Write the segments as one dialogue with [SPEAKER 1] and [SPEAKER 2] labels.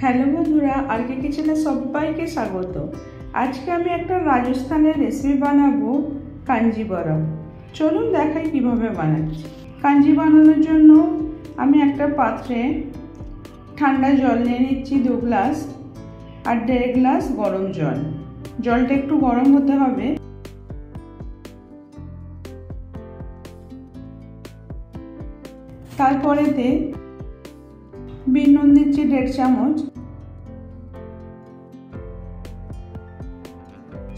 [SPEAKER 1] Hello বন্ধুরা, আরকে কিচেনে সবাইকে স্বাগত। আজকে আমি একটা রাজস্থানের রেসিপি বানাবো কাঞ্জি বড়া। চলুন দেখাই কিভাবে বানাচ্ছি। কাঞ্জি বানানোর জন্য আমি একটা পাত্রে ঠান্ডা জল নিয়ে নিচ্ছি 2 গ্লাস আর 1.5 গ্লাস গরম জল। জলটা একটু গরম হতে হবে। তারপরেতে বিট নুন দিচ্ছি 1.5 চামচ,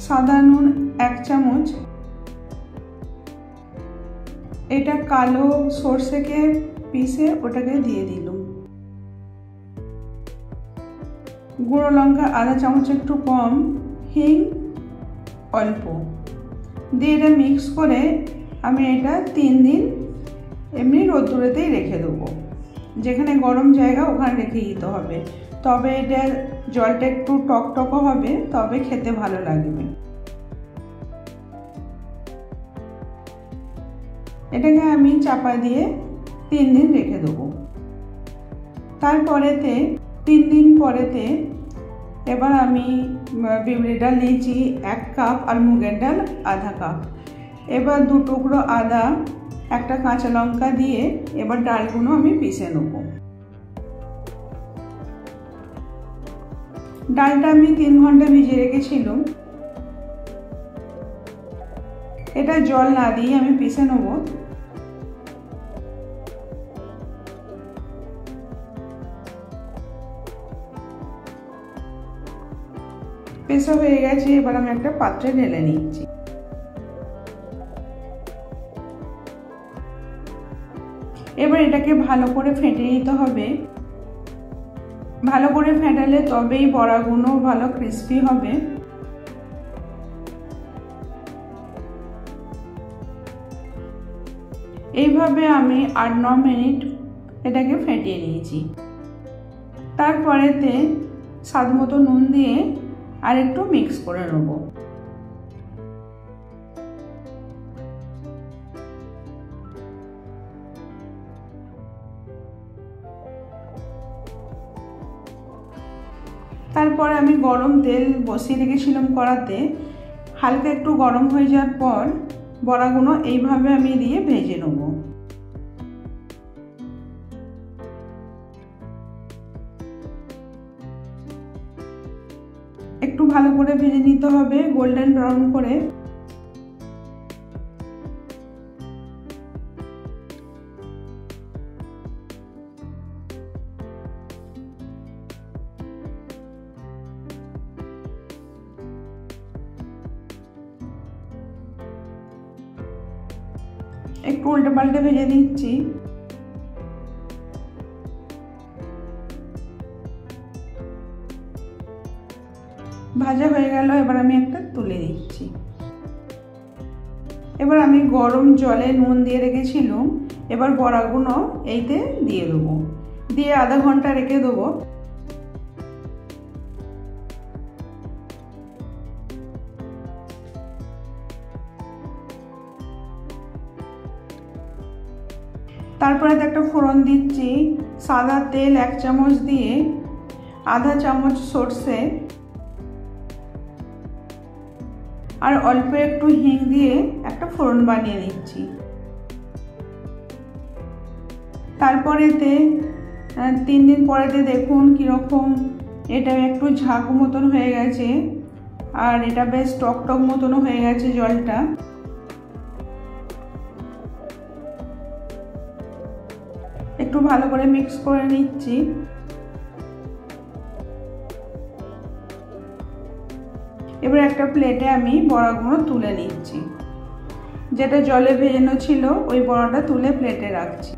[SPEAKER 1] সাদা নুন 1 চামচ, এটা কালো সরষেকে পিষে ওটাকে দিয়ে দিলাম, গুঁড়ো লঙ্কা আধা চামচ একটু কম, হিং অল্প দিয়ে এটা মিক্স করে আমি এটা 3 দিন এমনি রোদ্দুরেতেই রেখে দেবো। যেখানে গরম জায়গা ওখানে রেখে দিতে হবে, তবে এটার জলটা একটু টকটকও হবে, তবে খেতে ভালো লাগবে। এটাকে আমি চাপা দিয়ে 3 দিন রেখে দেবো। তারপরেতে 3 দিন পরেতে এবার আমি বিউলির ডাল নিয়েছি 1 কাপ আর মুগের ডাল আধা কাপ। এবার 2 টুকরো আদা, একটা কাঁচা লঙ্কা দিয়ে এবার ডালগুলো আমি পিষে নেব। ডালটা আমি 3 ঘন্টা ভিজিয়ে রেখেছিলাম। এটা জল না দিয়ে আমি পিষে নেব। পেশা হয়ে গেছে, এবার আমি একটা পাত্রে ঢেলে নিচ্ছি। এবার এটাকে ভালো করে ফেটে নিতে হবে। ভালো করে ফেটালে তবেই বড়াগুলো ভালো ক্রিস্পি হবে। এইভাবে আমি 8-9 মিনিট এটাকে ফেটিয়ে নিয়েছি। তারপরেতে স্বাদ মতো নুন দিয়ে আর একটু মিক্স করে নেব। তারপরে আমি গরম তেল বসিয়ে রেখেছিলাম কড়াতে। হালকা একটু গরম হয়ে যাওয়ার পর বড়াগুলো এইভাবে আমি দিয়ে ভেজে নেব। একটু ভালো করে ভেজে নিতে হবে, গোল্ডেন ব্রাউন করে। একটু উল্টে পাল্টে ভেজে নিচ্ছি। ভাজা হয়ে গেল, এবার আমি একটা তুলে দিচ্ছি। এবার আমি গরম জলে নুন দিয়ে রেখেছিলাম, এবার বড়াগুলো এইতে দিয়ে দেবো, দিয়ে আধা ঘন্টা রেখে দেবো। তারপরে একটা ফোড়ন দিচ্ছি। সাদা তেল 1 চামচ দিয়ে আধা চামচ সরষে আর অল্প একটু হিং দিয়ে একটা ফোড়ন বানিয়ে নিচ্ছি। তারপরেতে 3 দিন পরেতে দেখুন কীরকম এটা একটু ঝাঁক মতন হয়ে গেছে আর এটা বেশ টকটক মতনও হয়ে গেছে জলটা। একটু ভালো করে মিক্স করে নিচ্ছি। এবার একটা প্লেটে আমি বড়াগুলো তুলে নিচ্ছি। যেটা জলে ভেজানো ছিল ওই বড়াটা তুলে প্লেটে রাখছি।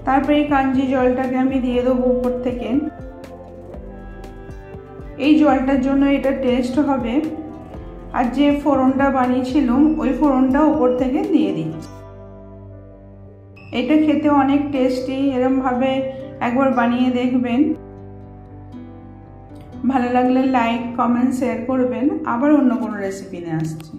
[SPEAKER 1] তারপরে এই কাঞ্জি জলটাকে আমি দিয়ে দেবো উপর থেকে। এই জলটার জন্য এটা টেস্ট হবে। আর যে ফোড়নটা বানিয়েছিলাম ওই ফোড়নটা উপর থেকে দিয়ে দিচ্ছি। এটা খেতে অনেক টেস্টি, এরকমভাবে একবার বানিয়ে দেখবেন। ভালো লাগলে লাইক, কমেন্ট, শেয়ার করবেন। আবার অন্য কোনো রেসিপি নিয়ে আসছি।